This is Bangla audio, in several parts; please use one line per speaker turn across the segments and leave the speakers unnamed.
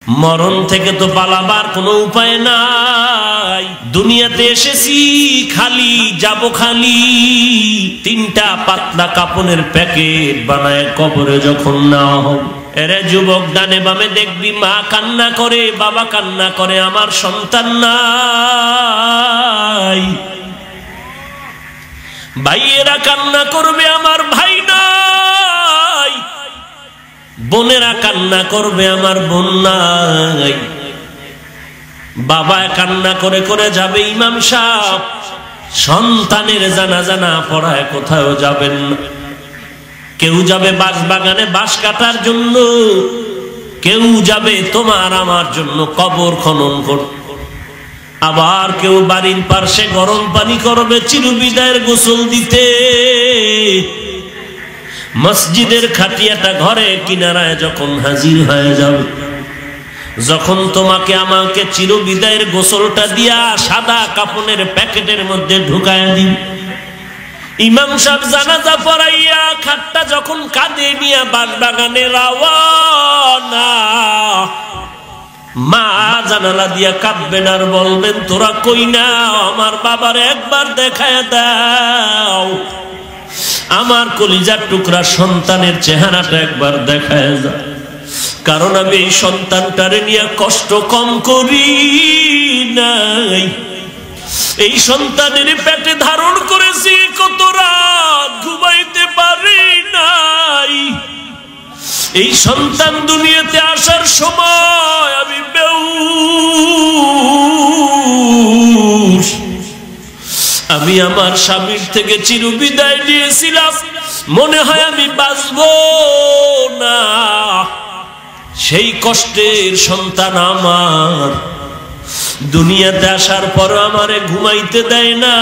মরণ থেকে তো পালাবার কোনো উপায় নাই। দুনিয়াতে এসেছি খালি, যাব খালি। তিনটা পাতলা কাপড়ের প্যাকেট বানায় কবরে যখন নেওয়া হবে, এরে যুবক ডানে বামে দেখবি মা কান্না করে, বাবা কান্না করে, আমার সন্তান নাই। ভাইয়েরা কান্না করবে, আমার ভাই নাই। বোনেরা কান্না করবে, আমার বোন নাই। বাবা কান্না করে করে যাবে ইমাম সাহেব, সন্তানের জানাজা না পড়ায় কোথাও যাবেন না। কেউ যাবে বাঁশ বাগানে বাঁশ কাটার জন্য, কেউ যাবে তোমার আমার জন্য কবর খনন করতে, আবার কেউ বাড়ির পাশে গরম পানি করবে চিরবিদায়ের গোসল দিতে। মসজিদের খাটিয়াটা ঘরে কিনারায় যখন হাজির হয়ে যাবে, যখন তোমাকে আমাকে চিরবিদায়ের গোসলটা দিয়া সাদা কাপড়ের প্যাকেটের মধ্যে ঢুকায় দিন, ইমাম সাহেব জানাজা পড়াইয়া খাটটা যখন কাঁধে নিয়ে বাগানে রওয়ানা, মা জানালা দিয়া কাঁদবেন আর বলবেন তোরা কই না, আমার বাবার একবার দেখায় দাও, আমার কলিজার টুকরা সন্তানের চেহারাটা একবার দেখায় দাও। কারণ আমি এই সন্তানটারে নিয়ে কষ্ট কম করি নাই, এই সন্তানের পেটে ধারণ করেছি, কত রাত ঘুমাইতে পারি নাই। এই সন্তান দুনিয়াতে আসার সময় আমি বেহুশ, আমি আমার স্বামীর থেকে চিরবিদায় নিয়েছিলাম, মনে হয় আমি বাঁচব না। সেই কষ্টের সন্তান আমার দুনিয়াতে আসার পর আমারে ঘুমাইতে দেয় না,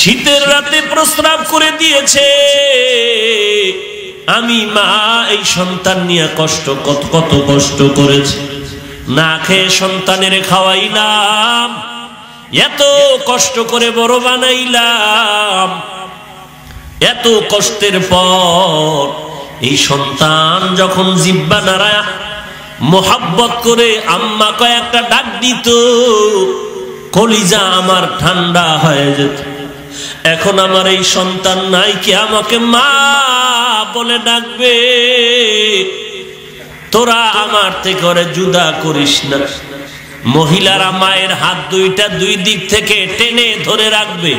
শীতের রাতে প্রস্রাব করে দিয়েছে। আমি মা এই সন্তান নিয়ে কত কষ্ট করেছি, না খেয়ে সন্তানের খাওয়াইলাম, এত কষ্ট করে বড় বানাইলাম। এত কষ্টের পর এই সন্তান যখন জিহ্বা নাড়ায় মোহাব্বত করে আম্মা কয়েকটা ডাক দিত, কলিজা আমার ঠান্ডা হয়ে যেত। এখন আমার এই সন্তান নাই, কি আমাকে মা বলে ডাকবে? তোরা আমার থেকে ওরে জুদা করিস না। মহিলারা মায়ের হাত দুইটা দুই দিক থেকে টেনে ধরে রাখবে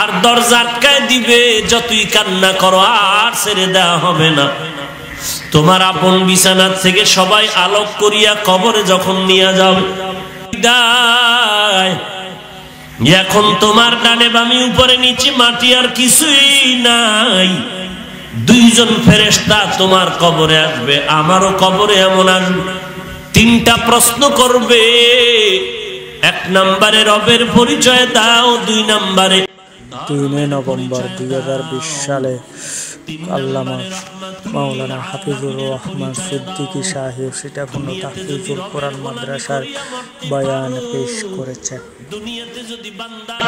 আর দরজা আটকায় দিবে, যতই কান্না করো আর ছেড়ে দেওয়া হবে না। তোমার আপন বিছানার থেকে সবাই আলোক করিয়া কবরে যখন নিয়ে যাবে, এখন তোমার ডানে বামে উপরে নিচে মাটি আর কিছুই নাই। দুইজন ফেরেশতা তোমার কবরে আসবে, আমারও কবরে এমন আসবে। তিনটা প্রশ্ন করবে, এক নম্বরে রবের পরিচয় দাও, দুই নম্বরে
3 নভেম্বর 2020 সালে আল্লামা মাওলানা হাফিজুর রহমান সিদ্দিকী সাহেব সীতাকুণ্ড তাহফিজুল কোরআন মাদ্রাসার বয়ান পেশ করেছেন।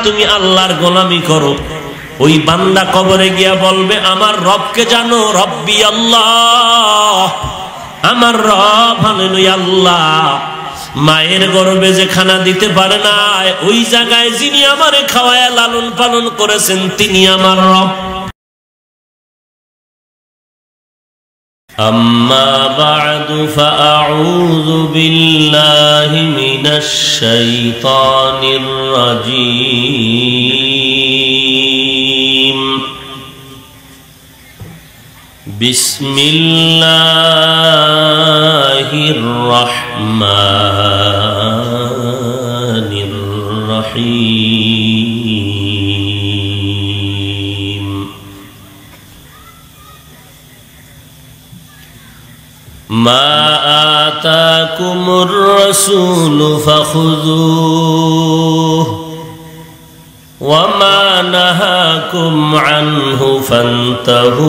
তুমি আল্লাহর গোলামি করো, ওই বান্দা কবরে গিয়া বলবে আমার রবকে জানো, রব্বি আল্লাহ, আমার রব হলেন আল্লাহ। মায়ের গর্ভে যে খানা দিতে পারে না, ওই জায়গায় যিনি আমারে খাওয়ায় লালন পালন করেছেন তিনি আমার রব। আম্মা বা'দু ফাআউযু বিল্লাহি মিনাশ শাইতানির রাজীম। বিসমিল্লাহির রহমানির রহিম। মা আতাকুমুর রাসূলু ফাখুযুহু ওয়া মা নাহাকুম আনহু ফান্তাহু।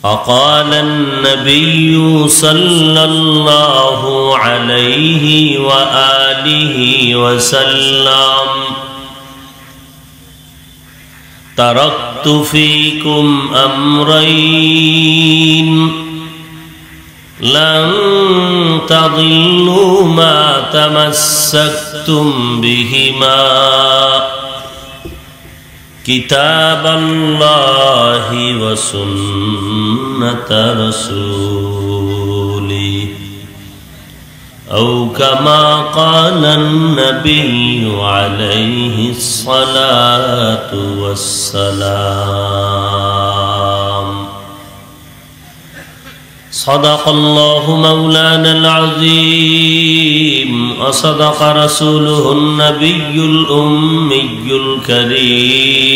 وقال النبي صلى الله عليه وآله وسلم تركت فيكم أمرين لن تضلوا ما تمسكتم بهما كتاب الله وسنة رسوله أو كما قال النبي عليه الصلاة والسلام صدق الله مولانا العظيم وصدق رسوله النبي الأمي الكريم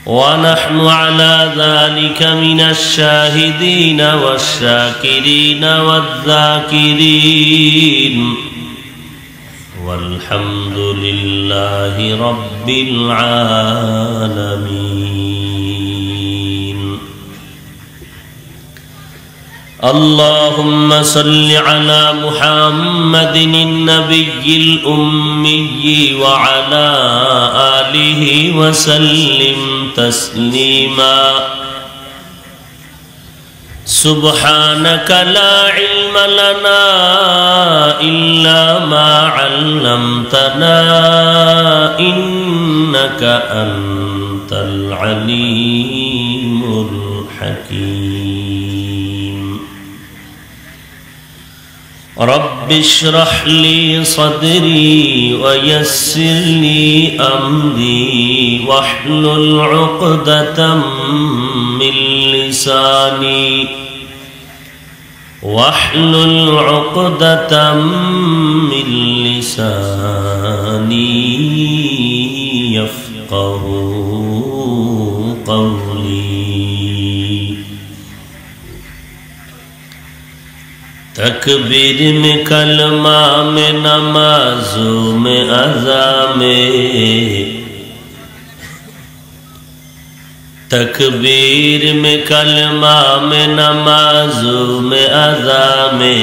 ونحن على ذلك من الشاهدين والشاكرين والذاكرين والحمد لله رب العالمين. اللهم صل على محمد النبي الأمي وعلى آله وسلم تسليما. سبحانك لا علم لنا إلا ما علمتنا إنك أنت العليم الحكيم. رب اشرح لي صدري ويسر لي أمري واحلل عقدة من لساني يفقه قولي. تکبیر میں کلمہ میں نمازوں میں اذا میں تکبیر میں کلمہ میں نمازوں میں اذا میں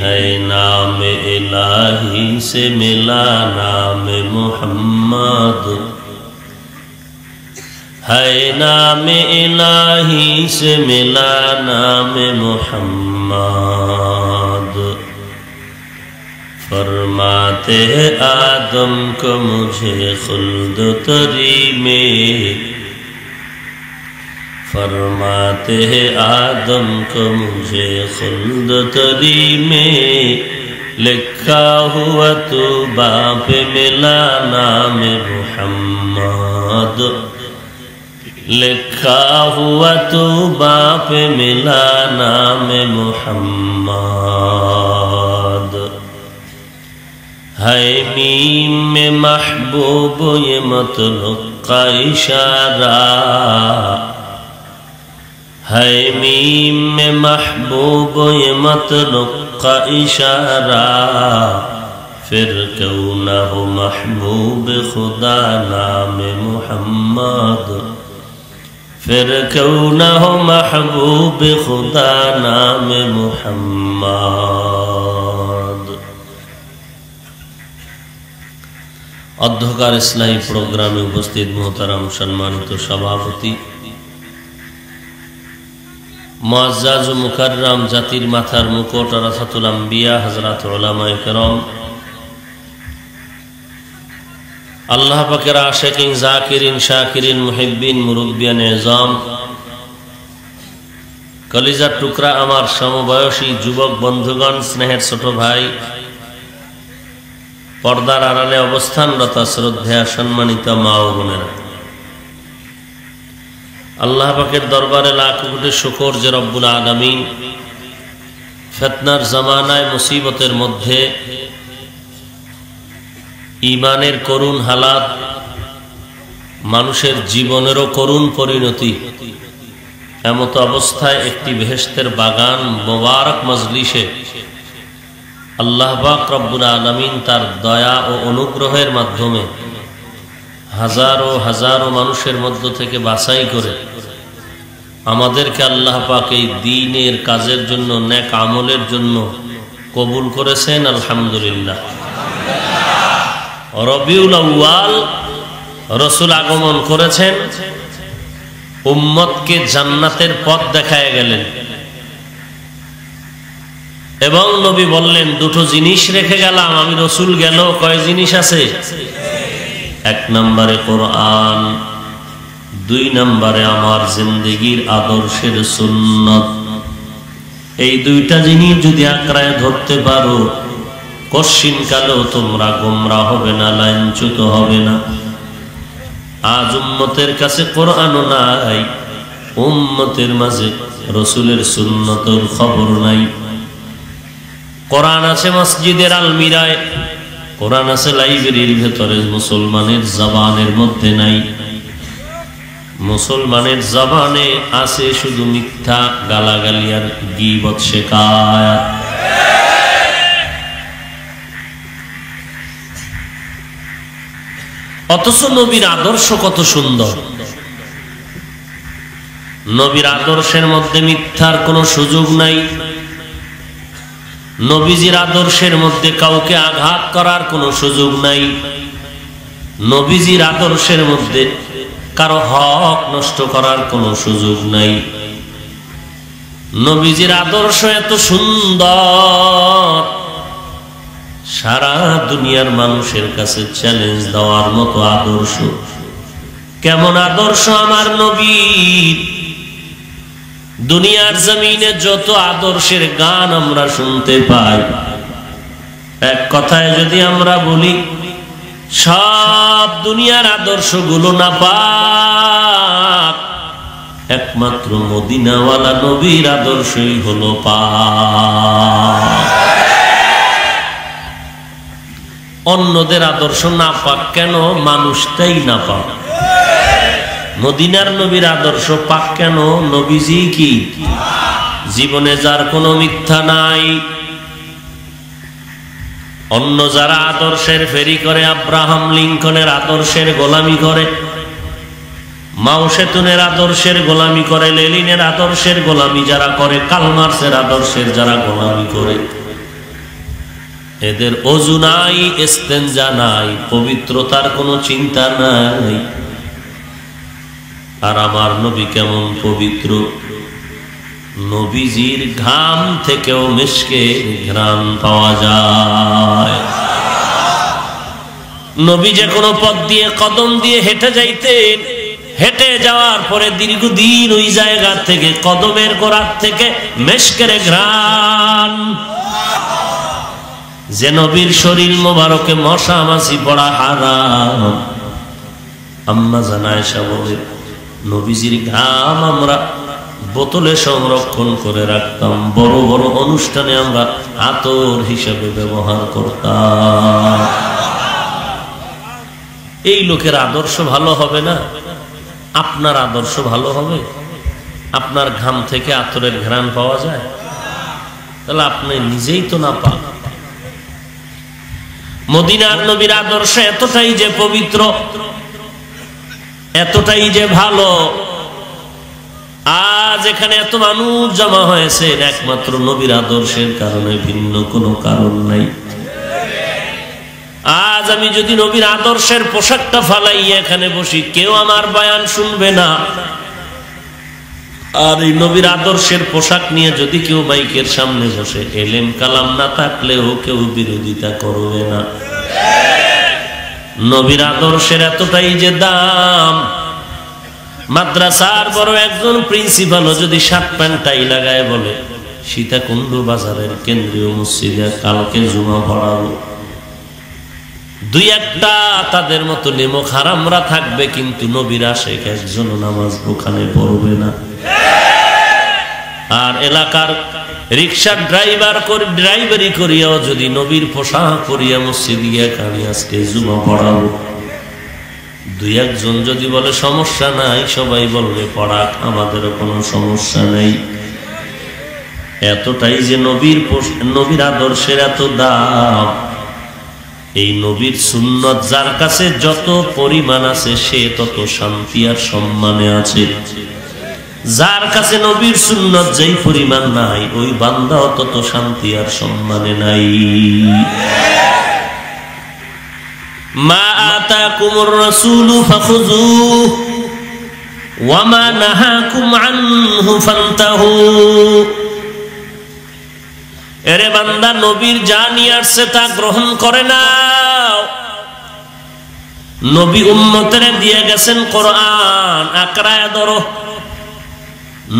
ہے نام الہی سے ملا نام محمد ہے نام الہی سے ملا نام محمد. فرماتے ہیں آدم کو مجھے خلد تری میں فرماتے ہیں آدم کو مجھے خلد تری میں لکھا ہوا تو باپ ملا نام محمد لکھا ہوا تو باپ ملا نام محمد. ہے میم میں محبوب یہ مطلق کا اشارہ ہے میم میں محبوب یہ مطلق کا اشارہ پھر کیوں نہ ہو محبوب خدا نام محمد پھر کیوں نہ ہو محبوب خدا نام محمد. অধ্যকার ইসলামী প্রোগ্রামে উপস্থিত মোহতারাম সম্মানিত সভাপতি মুআজ্জাজ ও মুকাররম জাতির মাথার মুকুট রাসাতুল আম্বিয়া হযরত উলামায়ে কেরাম আল্লাহ পাকের আশিকিন জাকিরিন শাকিরিন মুহিব্বিন মুরব্বিয়ান এজাম কলিজার টুকরা আমার সমবয়সী যুবক বন্ধুগণ স্নেহের ছোট ভাই পর্দার আড়ালে অবস্থানরত শ্রদ্ধেয় সম্মানিত মা ও বোনেরা আল্লাহ পাকের দরবারে লাখ কোটি শুকর যে রব্বুল আলামিন ফিতনার জামানায় মুসিবতের মধ্যে ঈমানের করুণ হালাত মানুষের জীবনেরও করুণ পরিণতি এমত অবস্থায় একটি বেহেশতের বাগান মোবারক মজলিসে আল্লাহ পাক রব্বুল আলামিন তার দয়া ও অনুগ্রহের মাধ্যমে হাজারো হাজারো মানুষের মধ্য থেকে বাছাই করে আমাদেরকে আল্লাহ পাক এই দ্বীনের কাজের জন্য নেক আমলের জন্য কবুল করেছেন আলহামদুলিল্লাহ। রবিউল আউয়াল রাসূল আগমন করেছেন, উম্মতকে জান্নাতের পথ দেখায় গেলেন এবং নবী বললেন দুটো জিনিস রেখে গেলাম আমি রাসূল গেল। কয় জিনিস আছে? 1 নম্বরে কোরআন, 2 নম্বরে আমার জিন্দেগীর আদর্শের সুন্নাত। এই দুইটা জিনিস যদি আঁকড়ায় ধরতে পারো, কশিনকালেও তোমরা গোমরা হবে না, লাইনচ্যুত হবে না। আজ উম্মতের কাছে কোরআনও নাই, উম্মতের মাঝে রাসূলের সুন্নতের খবর নাই। কোরআন আছে মসজিদের আলমিরায়, কোরআন আছে লাইব্রেরির ভেতরে, মুসলমানের জবানের মধ্যে নাই। মুসলমানের জবানে আছে শুধু মিথ্যা, গালাগালি আর গীবত শেখায়াত। অথচ নবীর আদর্শ কত সুন্দর। নবীর আদর্শের মধ্যে মিথ্যার কোনো সুযোগ নাই। নবীজির আদর্শের মধ্যে কাউকে আঘাত করার কোনো সুযোগ নাই। নবীজির আদর্শের মধ্যে কারো হক নষ্ট করার কোনো সুযোগ নাই। নবীজির আদর্শ এত সুন্দর, সারা দুনিয়ার মানুষের কাছে চ্যালেঞ্জ দেওয়ার মতো আদর্শ। কেমন আদর্শ আমার নবীর! দুনিয়ার জমিনে যত আদর্শের গান আমরা শুনতে পাই, এক কথায় যদি আমরা বলি সব দুনিয়ার আদর্শগুলো নাপাক, একমাত্র মদিনাওয়ালা নবীর আদর্শই হলো পাক। অন্যদের আদর্শ নাপাক কেন? মানুষটাই নাপাক। মদিনার নবীর আদর্শ পাক কেন? নবীজি কি জীবনে যার কোনো মিথ্যা নাই। অন্য যারা আদর্শের ফেরি করে, আব্রাহাম লিঙ্কনের আদর্শের গোলামি করে, মাও সেতুনের আদর্শের গোলামি করে, লেনিনের আদর্শের গোলামি যারা করে, কার্ল মার্ক্সের আদর্শের যারা গোলামি করে, এদের ওযু নাই, ইস্তেনজা নাই, পবিত্রতার কোনো চিন্তা নাই। আর আমার নবী কেমন পবিত্র! নবীজির ঘাম থেকেও মিশকের ঘ্রাণ পাওয়া যায়। নবী যে কোনো পথ দিয়ে কদম দিয়ে হেঁটে যাইতেন, হেঁটে যাওয়ার পরে দীর্ঘদিন ওই জায়গা থেকে, কদমের গোড়ার থেকে মিশকের ঘ্রাণ। যে নবীর শরীর মোবারকে মশা মাছি পড়া হারাম। আম্মা জান আয়েশা বলে নবীজির ঘাম আমরা বোতলে সংরক্ষণ করে রাখতাম, বড় বড় অনুষ্ঠানে আমরা আতর হিসেবে ব্যবহার করতাম। এই লোকের আদর্শ ভালো হবে না? আপনার আদর্শ ভালো হবে? আপনার ঘাম থেকে আতরের ঘ্রাণ পাওয়া যায়? তাহলে আপনি নিজেই তো না পান। মদিনার নবীর আদর্শ এতটাই যে পবিত্র, এতটাই যে ভালো, আজ এখানে এত মানুষ জমা হয়েছে একমাত্র নবীর আদর্শের কারণে, ভিন্ন কোনো কারণ নাই। আজ আমি যদি নবীর আদর্শের পোশাকটা ফালাইয়া এখানে বসি, কেউ আমার বয়ান শুনবে না। আর এই নবীর আদর্শের পোশাক নিয়ে যদি কেউ মাইকের সামনে বসে, এলেম কালাম না থাকলেও কেউ বিরোধিতা করবে না। নবীর আদর্শের এতটাই যে দাম, মাদ্রাসার বড় একজন প্রিন্সিপালও যদি শার্ট প্যান্ট টাই লাগায় বলে সীতাকুণ্ড বাজারের কেন্দ্রীয় মসজিদে কালকে জুমা পড়াবো, দুই একটা তাদের মতো নেমক হারামরা থাকবে, কিন্তু নবীর আশেক একজন নামাজ ওখানে পড়বে না। আর এলাকার রিক্সার ড্রাইভারি করিয়াও যদি নবীর পোশাক করিয়া মসজিদ গিয়া কানি আজকে জুমা পড়াবো, দুই একজন যদি বলে সমস্যা নাই, সবাই বলবে পড়াক, আমাদেরও কোনো সমস্যা নেই। এতটাই যে নবীর আদর্শের এত দাম। এই নবীর সুন্নত যার কাছে যত পরিমাণ আছে, সে তত শান্তি আর সম্মানে আছে। যার কাছে নবীর সুন্নত যেই পরিমাণ নাই, ওই বান্দাও তত শান্তি আর সম্মানে নাই। মা আতাকুমুর রাসূলু ফাখুযুহু ওয়া মা নাহাকুম আনহু ফান্তাহু। এরে বান্দা, নবীর যা নিয়ে আসছে তা গ্রহণ করে নাও। নবী উম্মতের দিয়ে গেছেন কোরআন, আকড়ায় ধরো।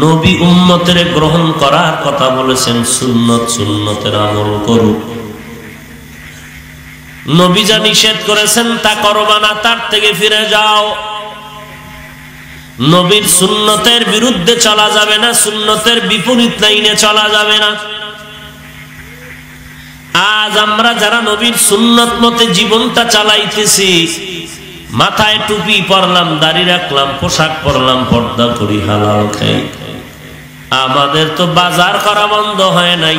নবী উম্মতের গ্রহণ করার কথা বলেছেন, সুন্নত, সুন্নতের আমল করো। নবী যা নিষেধ করেছেন তা করবা না, তার থেকে ফিরে যাও। নবীর সুন্নতের বিরুদ্ধে চলা যাবে না, সুন্নতের বিপরীত লাইনে চলা যাবে না। আজ আমরা যারা নবীর সুন্নত মতে জীবনটা চালাইতেছি, মাথায় টুপি পরলাম, দাড়ি রাখলাম, পোশাক পরলাম, পর্দা করি, হালাল খাই, আমাদের তো বাজার করা বন্ধ হয় নাই,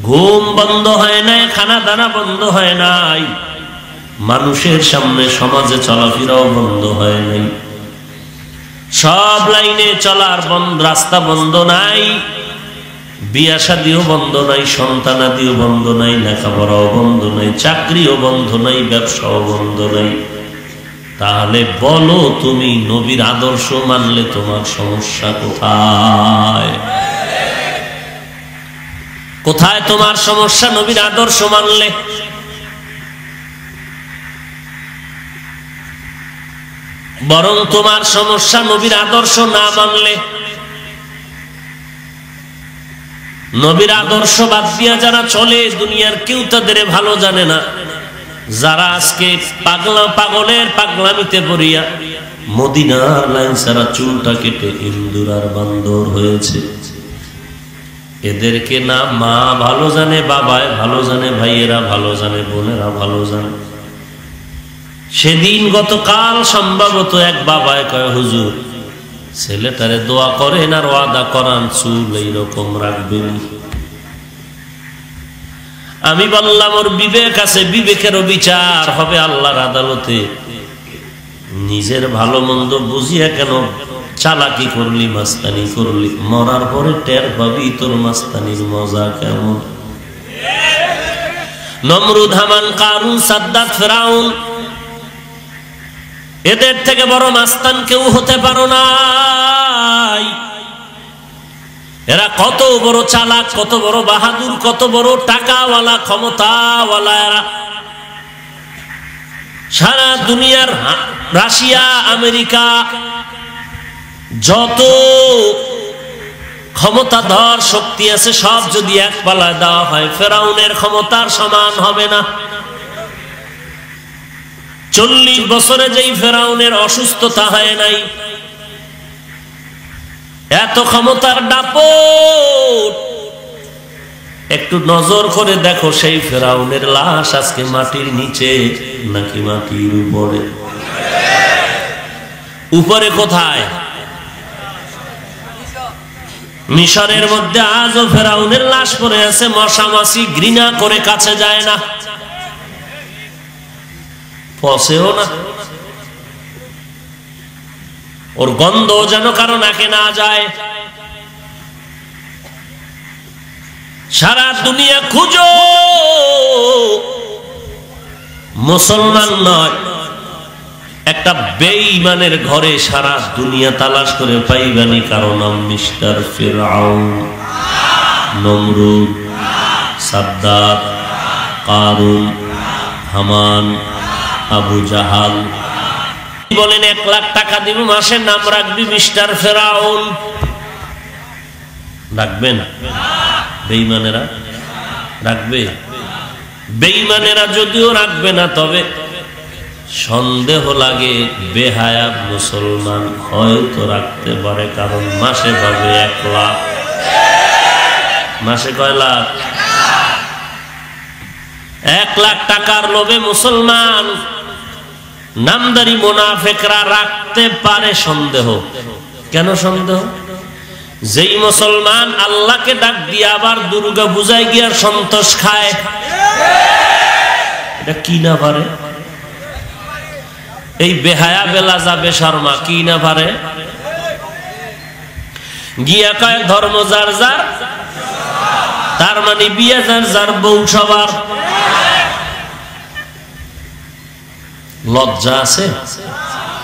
ঘুম বন্ধ হয় নাই, খানা দানা বন্ধ হয় নাই, মানুষের সামনে সমাজে চলাফেরাও বন্ধ হয় নাই, সব লাইনে চলার রাস্তা বন্ধ নাই, বিয়া শাদিও বন্ধ নাই, সন্তানাদিও বন্ধ নাই, লেখাপড়াও বন্ধ নাই, চাকরিও বন্ধ নাই, ব্যবসাও বন্ধ নাই। তাহলে বলো, তুমি নবীর আদর্শ মানলে তোমার সমস্যা কোথায়? কোথায় তোমার সমস্যা নবীর আদর্শ মানলে? বরং তোমার সমস্যা নবীর আদর্শ না মানলে। নবীর আদর্শ বাদ দিয়া যারা চলে, দুনিয়ার কেউ তাদের ভালো জানে না। যারা আজকে পাগলের পাগলামিতে পড়িয়া মদিনার লাইন ছাড়া চুলটা কেটে ইন্দুর আর বান্দর হয়েছে, এদেরকে না মা ভালো জানে, বাবায় ভালো জানে, ভাইয়েরা ভালো জানে, বোনেরা ভালো জানে। সেদিন গতকাল সম্ভবত এক বাবায় কয়, হুজুর ছেলেটারে দোয়া করেন আর ওয়াদা করান চুল এইরকম রাখবেন। আমি বললাম, ওর বিবেক আছে, বিবেকেরও বিচার হবে আল্লাহর আদালতে। নিজের ভালো মন্দ বুঝিয়া কেন চালাকি করলি, মাস্তানি করলি? মরার পরে টের পাবি তোর মাস্তানির মজা কেমন। নমরুদ, হামান, কারুন, সাদ্দাত, ফেরাউন, এদের থেকে বড় মাস্তান কেউ হতে পারো নাই। এরা কত বড় চালাক, কত বড় বাহাদুর, কত বড় টাকাওয়ালা, ক্ষমতাওয়ালা। এরা সারা দুনিয়ার রাশিয়া, আমেরিকা, যত ক্ষমতাধর শক্তি আছে সব যদি এক পালায় দেওয়া হয়, ফেরাউনের ক্ষমতার সমান হবে না। 40 বছরে যেই ফেরাউনের অসুস্থতা হয় নাই, এত ক্ষমতার দাপট। একটু নজর করে দেখো, সেই ফেরাউনের লাশ আজকে মাটির নিচে নাকি মাটির উপরে? উপরে কোথায়? মিশরের মধ্যে আজও ফেরাউনের লাশ পড়ে আছে, মশা মাছি ঘৃণা করে কাছে যায় না, পচেও না, ওর গন্ধ যেন কারো নাকে না যায়। সারা দুনিয়া খুঁজো, মুসলমান নয়, একটা বেঈমানের ঘরে সারা দুনিয়া তালাশ করে পাইবানি কারো নাম মিস্টার ফিরআউন, নমরুদ, সাদ্দাত, কারুন, হামান, আবু জাহাল। বলেন 1 লাখ টাকা দিব, মাসে নাম রাখবি মিস্টার ফেরাউন, রাখবে না? বেঈমানেরা রাখবে? বেঈমানেরা যদিও রাখবে না, তবে সন্দেহ লাগে বেহায়া মুসলমান হয়তো রাখতে পারে, কারণ মাসে পাবে 1 লাখ। মাসে কয় লাখ? 1 লাখ টাকার লোভে মুসলমান নামদারি মুনাফিকরা রাখতে পারে। সন্দেহ কেন? সন্দেহ, যেই মুসলমান আল্লাহকে ডাক দিয়ে আবার দুর্গা পূজায় গিয়ে সন্তোষ খায়, এটা কি না পারে? এই বেহায়া বেলা যাবে শর্মা কি না পারে? গিয়া কয় ধর্ম যার যার, তার মানে বিয়ে যার যার, বউ সবার। লজ্জা আছে?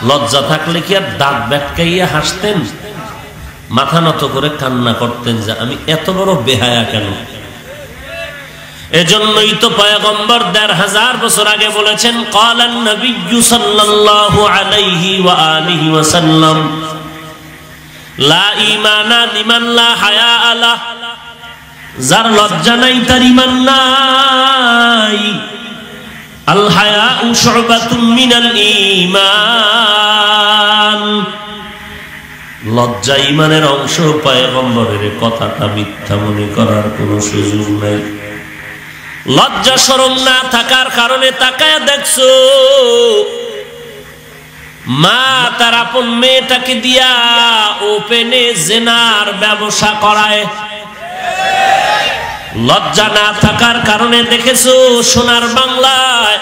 লজ্জা থাকলে কি আর দাঁত ব্যাটকাইয়া হাসতেন? মাথা নত করে কান্না করতেন যে আমি এত বড় বেহায়া কেন? এজন্যই তো পয়গম্বর ১৫০০ বছর আগে বলেছেন, ক্বালান নবিয়্যু সাল্লাল্লাহু আলাইহি ওয়া আলিহি ওয়াসাল্লাম, লা ঈমানা লিমান লা হায়া আলা, যার লজ্জা নাই তার ঈমান নাই। আল হায়াউ শুবাতুম মিনাল ঈমান, লজ্জা ঈমানের অংশ। পয়গম্বরের কথাটা মিথ্যা মনে করার কোনো সুযোগ নাই। লজ্জা শরম না থাকার কারণে তাকায় দেখছো মা তার আপন মেয়েটাকে দিয়া ওপেনে জিনার ব্যবসা করায়। লজ্জা না থাকার কারণে দেখেছো সোনার বাংলায়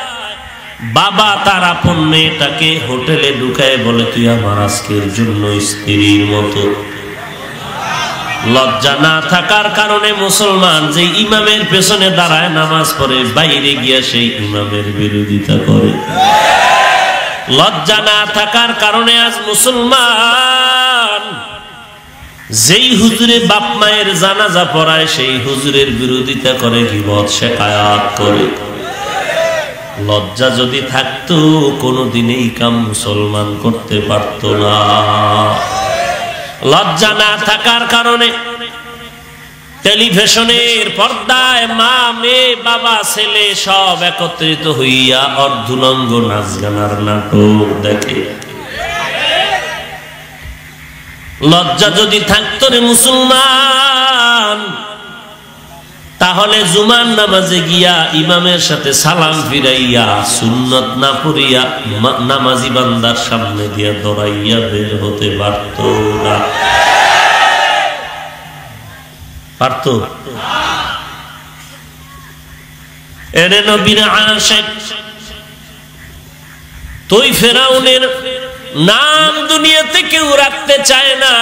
বাবা তার আপন মেয়েটাকে হোটেলে ঢুকায় বলে তুই আমার আজকের জন্য স্ত্রীর মতো। লজ্জা না থাকার কারণে মুসলমান যে ইমামের পেছনে দাঁড়ায় নামাজ পড়ে, বাইরে গিয়া সেই ইমামের বিরোধিতা করে। লজ্জা না থাকার কারণে আজ মুসলমান যেই হুজুরে বাপ মায়ের জানাজা পড়ায় সেই হুজুরের বিরোধিতা করে, গীবত শিকায়াত করে। লজ্জা যদি থাকতো কোনোদিন এই কাম মুসলমান করতে পারতো না। লজ্জা না থাকার কারণে টেলিভিশনের পর্দায় মা মেয়ে বাবা ছেলে সব একত্রিত হইয়া অর্ধুলঙ্গ নাচ গানার নাটক দেখে। লজ্জা যদি থাকতো রে মুসলমান, তাহলে জুমার নামাজে গিয়া ইমামের সাথে সালাম ফিরাইয়া সুন্নত না পড়িয়া নামাজি বান্দার সামনে দিয়া দৌড়াইয়া বের হতে পারত না। পারত? এরে নবীর আশিক, তুই ফেরাউনের নাম দুনিয়াতে কেউ রাখতে চায় না।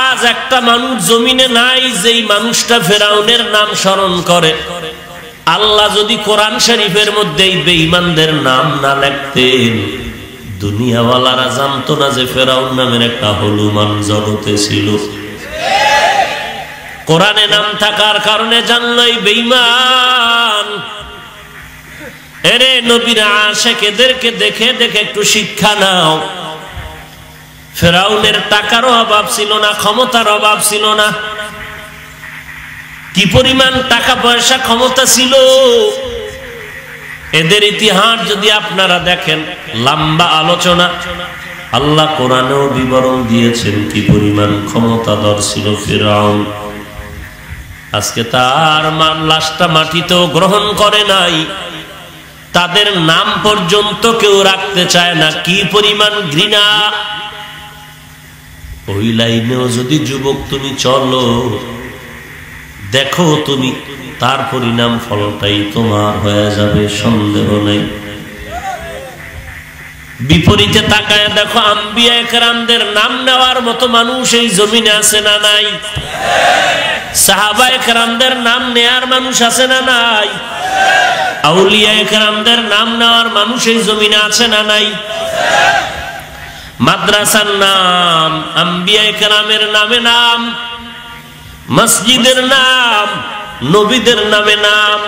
আজ একটা মানুষ জমিনে নাই যেই মানুষটা ফেরাউনের নাম স্মরণ করে। আল্লাহ যদি কোরআন শরীফের মধ্যে বেঈমানদের নাম না লিখতেন, দুনিয়াওয়ালারা জানতো না যে ফেরাউন নামের একটা হলুমান জগতে ছিল। কোরআনে নাম থাকার কারণে জানলো এই বেঈমান। এরে নবীর আশিক, এদেরকে দেখে দেখে একটু শিক্ষা নাও। ফেরাউনের টাকারও অভাব ছিল না, ক্ষমতার অভাব ছিল না। কি পরিমাণ টাকা পয়সা ক্ষমতা ছিল! এদের ইতিহাস যদি আপনারা দেখেন, লম্বা আলোচনা। আল্লাহ কোরআনেও বিবরণ দিয়েছেন কি পরিমাণ ক্ষমতাধর ছিল ফেরাউন। আজকে তার লাশটা মাটিতেও গ্রহণ করে নাই, তাদের নাম পর্যন্ত কেউ রাখতে চায় না। কি পরিমাণ ঘৃণা! ওই লাইনেও যদি যুবক তুমি চলো, দেখো তুমি তার পরিণাম ফলটাই তোমার হয়ে যাবে, সন্দেহ নেই। বিপরীতে তাকায় দেখো, আম্বিয়া কেরামদের নাম নেওয়ার মতো মানুষ এই জমিনে আছে না নাই? সাহাবায়ে কেরামদের নাম নেয়ার মানুষ আছে না নাই? আউলিয়া কেরামদের নাম নেওয়ার মানুষ এই জমিনে আছে না নাই? মাদ্রাসার নাম, আম্বিয়া কেরামের নামে নাম, মসজিদের নাম, নবীদের নামে নাম,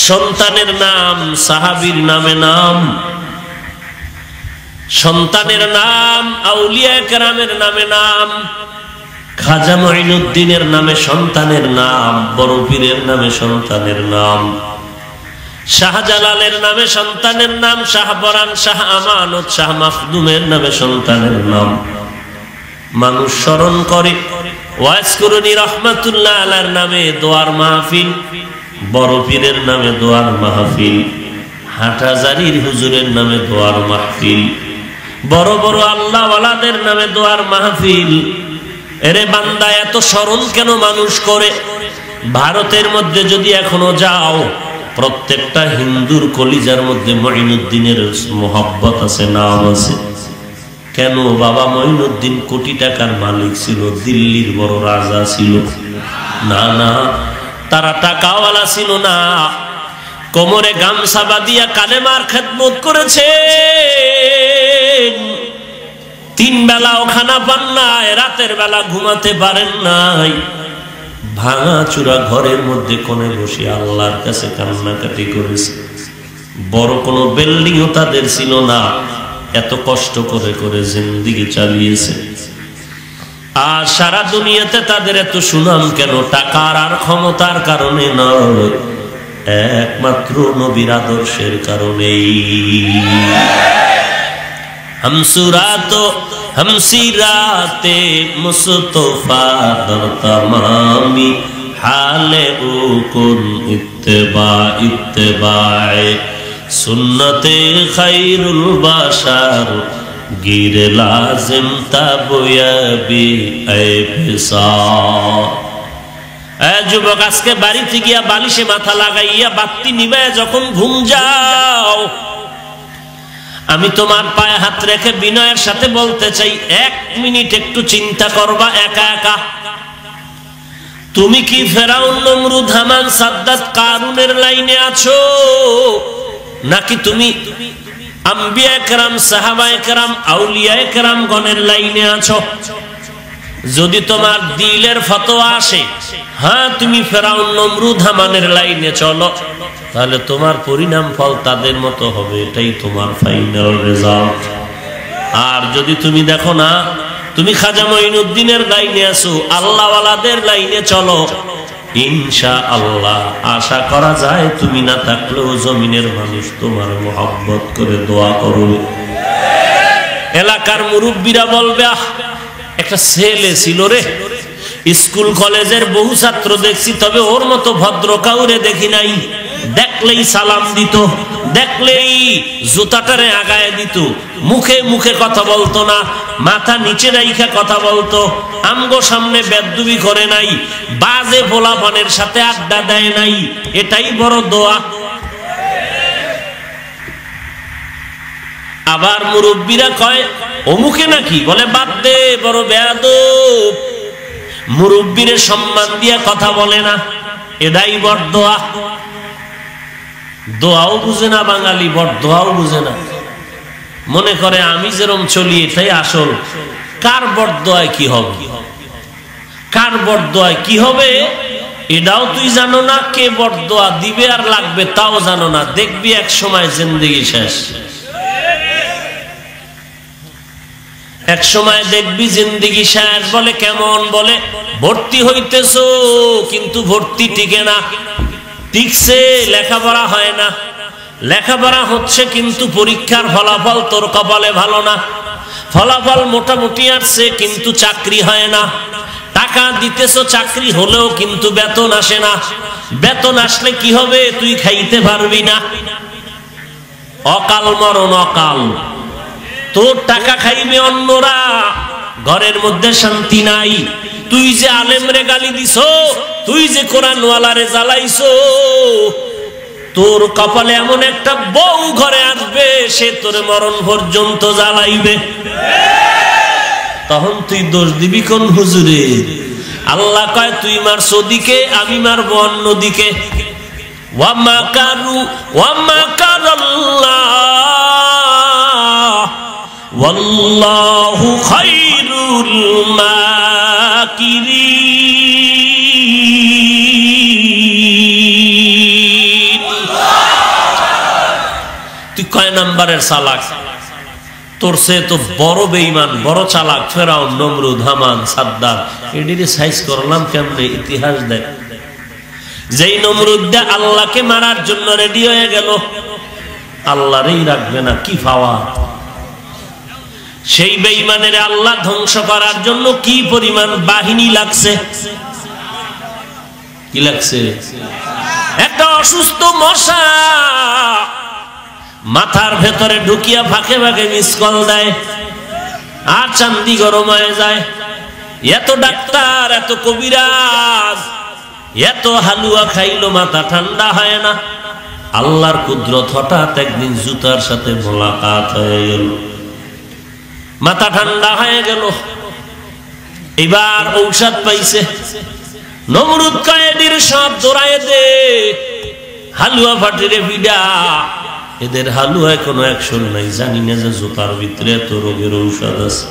সন্তানের নাম সাহাবীর নামে নাম, সন্তানের নাম আউলিয়া কেরামের নামে নাম, খাজা মঈনুদ্দিনের নামে সন্তানের নাম, বড় পীরের নামে সন্তানের নাম, শাহজালালের নামে সন্তানের নাম, শাহপরান, শাহ আমানত, শাহ মাখদুমের নামে সন্তানের নাম। মানুষ স্মরণ করে। ওয়াজকুরুনি রহমাতুল্লাহ আলাইহির নামে দোয়ার মাহফিল, বড় পীরের নামে দোয়ার মাহফিল, হাটহাজারীর হুজুরের নামে দোয়ার মাহফিল, বড় বড় আল্লাহওয়ালাদের নামে দোয়ার মাহফিল। এরে বান্দা, এত স্মরণ কেন মানুষ করে? ভারতের মধ্যে যদি এখনো যাও, প্রত্যেকটা হিন্দুর কলিজার মধ্যে মঈনুদ্দিনের মোহাব্বত আছে, নাম আছে। কেন? বাবা মঈনুদ্দিন কোটি টাকার মালিক ছিল, দিল্লির বড় রাজা ছিল। না না, তারা টাকাওয়ালা ছিল না, কোমরে গামছা বাঁধিয়া কালেমার খেদমত করেছে, 3 বেলাও খানা পান নাই, রাতের বেলা ঘুমাতে পারেন নাই, ভাঙা চূড়া ঘরের মধ্যে কোণে বসে আল্লাহর কাছে কান্নাকাটি করেছে। বড় কোনো বিল্ডিংও তাদের ছিল না, এত কষ্ট করে করে জিন্দেগি চালিয়েছে। আর সারা দুনিয়াতে তাদের এত সুনাম কেন? টাকার আর ক্ষমতার কারণে নয়, একমাত্র নবীর আদর্শের কারণেই। হামসিরাতে মুস্তফা তমামি হালে ও কুন ইত্তেবায়ে সুন্নতে খায়রুল বাশার গিরে লাজিম তাবয়াবি আইফসা। যুবক, আজকে বাড়িতে গিয়া বালিশে মাথা লাগাইয়া বাতি নিবায় যখন ঘুম যাও, আমি তোমার পায়ে হাত রেখে বিনয়ের সাথে বলতে চাই, 1 মিনিট একটু চিন্তা করবা একা একা। তুমি কি ফেরাউন, নমরুদ, হামান, সাদ্দাত, কারুনের লাইনে আছো, নাকি তুমি আম্বিয়া কেরাম, সাহাবায়ে কেরাম, আউলিয়ায়ে কেরাম গণের লাইনে আছো? যদি তোমার দিলের ফতোয়া আসে, হ্যাঁ তুমি ফেরাউন, নমরুদ, হামানের লাইনে চলো, তাহলে তোমার পরিণাম ফল তাদের মতো হবে, এটাই তোমার ফাইনাল রেজাল্ট। আর যদি তুমি দেখো না তুমি খাজা মঈনুদ্দিনের লাইনে আছো, আল্লাহওয়ালাদের লাইনে চলো, ইনশাআল্লাহ আশা করা যায় তুমি না থাকলেও জমিনের মানুষ তোমার মহব্বত করে দোয়া করবে। এলাকার মুরব্বীরা বলবে, একটা ছেলে ছিল রে, স্কুল কলেজের বহু ছাত্র দেখছি, তবে ওর মতো ভদ্র কাউরে দেখি নাই। দেখলেই সালাম দিত, দেখলেই জুতাটারে আগায় দিত, মুখে মুখে কথা বলতো না, মাথা নিচে রাইখা কথা বলতো, আমগো সামনে বেদবি করে নাই, বাজে পোলাপানের সাথে আড্ডা দেয় নাই, এটাই বড় দোয়া। আবার মুরব্বীরা কয় অমুকে নাকি, বলে বাদ দে, বড় বেয়াদব, মুরব্বীরে সম্মান দিয়া কথা বলে না, এটাই বড় দোয়া। দোয়াও বুঝে না বাঙালি, বড় দোয়াও বুঝে না, মনে করে আমি যেরকম চলি এটাই আসল। কার বড় দোয়ায় কি হবে, কার বড় দোয়ায় কি হবে এটাও তুই জানো না, কে বড় দোয়া দিবে আর লাগবে তাও জানো না, দেখবি এক সময় জিন্দেগি শেষ। এক সময় দেখবি জিন্দেগি শেষ। বলে কেমন? বলে ভর্তি হইতেছো কিন্তু ভর্তি টিকে না, টিকছে লেখাপড়া হয় না, লেখাপড়া হচ্ছে কিন্তু পরীক্ষার ফলাফল তোর কপালে ভালো না, ফলাফল মোটামুটি আসছে কিন্তু চাকরি হয় না, টাকা দিতেছো চাকরি হলেও কিন্তু বেতন আসে না, বেতন আসলে কি হবে? তুই খাইতে পারবি না, অকাল মরণ অকাল, তোর টাকা খাইবে অন্যরা, ঘরের মধ্যে শান্তি নাই। তুই যে আলেমরে গালি দিছো, তুই যে কোরআনওয়ালারে জ্বালাইছো, তোর কপালে এমন একটা বউ ঘরে আসবে, সে তোর মরণ পর্যন্ত জ্বালাইবে। তখন তুই দোষ দিবি কোন হুজুরে? আল্লাহ কয় তুই মারছো দিকে, আমি মারবো অন্যদিকে। ওয়া মাকারু ওয়া মাকারাল্লাহ ওয়াল্লাহু খায়রুল মাকিরিন। তুই কয় নাম্বারের চালাক? তোর সে তো বড় বেঈমান, বড় চালাক ফেরাউন, নমরুদ, হামান, সাদ্দাত। এডিরে সাইজ করলাম কেমনে? ইতিহাস দেখ। যেই নমরুদটা আল্লাহকে মারার জন্য রেডি হয়ে গেল, আল্লাহরই রাখবে না, কি পাওয়া। সেই বেঈমানের আল্লাহ ধ্বংস করার জন্য কি পরিমাণ বাহিনী লাগছে, কি লাগছে? একটা অসুস্থ মশা মাথার ভেতরে ঢুকিয়া ফাঁকে ফাঁকে মিস কল দেয়, আর চান্দি গরম হয়ে যায়। এত ডাক্তার, এত কবিরাজ, এত হালুয়া খাইলো, মাথা ঠান্ডা হয় না। আল্লাহর কুদরত, হঠাৎ একদিন জুতার সাথে মোলাকাত হয়ে গেল, মাথা ঠান্ডা হয়ে গেল। এবার ঔষধ পাইছে। নমরুদ কয়েদির সব দৌড়ায় দে, হালুয়া ফাটিরে পিডা, এদের হালুয়ায় কোনো অ্যাকশন নাই। জানি না যে জুতার ভিতরে এত রোগের ঔষধ আছে।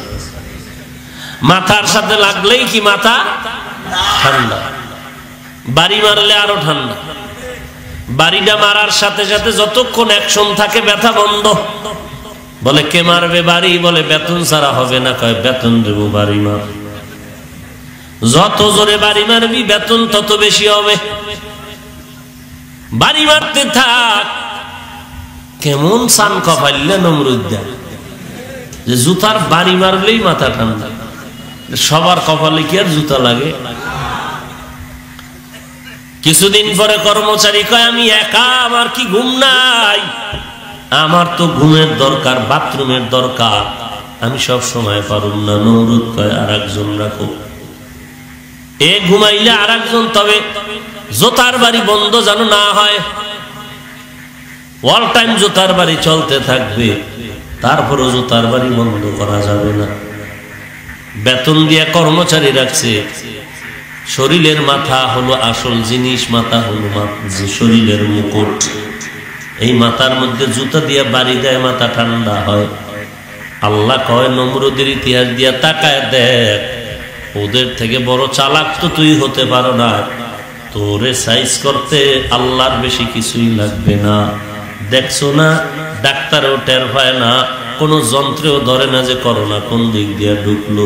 মাথার সাথে লাগলেই কি মাথা ঠান্ডা, বাড়ি মারলে আরো ঠান্ডা। বাড়িটা মারার সাথে সাথে যতক্ষণ অ্যাকশন থাকে ব্যথা বন্ধ। বলে কে মারবে বাড়ি? বলে বেতন ছাড়া হবে না। কয় বেতন দেবো, বাড়ি মার। যত জোরে বাড়ি মারবি বেতন তত বেশি হবে। বাড়ি মারতে থাক। কেমন সান কপাইলে নমরুদ্দা যে জুতার বাড়ি মারলেই মাথা ঠান্ডা। সবার কপালে কি আর জুতা লাগে? কিছুদিন পরে কর্মচারী কয় আমি একা, আমার কি ঘুম নাই? আমার তো ঘুমের দরকার, বাথরুমের দরকার, আমি সব সময় পারুম না। নমরুদ কয় আর একজন রাখো। এ ঘুমাইলে আর একজন, তবে জোতার বাড়ি বন্ধ যেন না হয়। অল টাইম জোতার বাড়ি চলতে থাকবে, তারপরও জোতার বাড়ি বন্ধ করা যাবে না। বেতন দিয়ে কর্মচারী রাখছে। শরীরের মাথা হলো আসল জিনিস, মাথা হলো শরীরের মুকুট। এই মাথার মধ্যে জুতা দিয়ে বাড়ি দেয়, মাথা ঠান্ডা হয়। আল্লাহ কয় নমরুদের ইতিহাস দিয়া তাকায় দেখ, ওদের থেকে বড় চালাক তো তুই হতে পারো না। তোরে সাইজ করতে আল্লাহর বেশি কিছুই লাগবে না। দেখছো না, ডাক্তারও টের পায় না, কোনো যন্ত্রেও ধরে না যে করোনা কোন দিক দিয়ে ঢুকলো।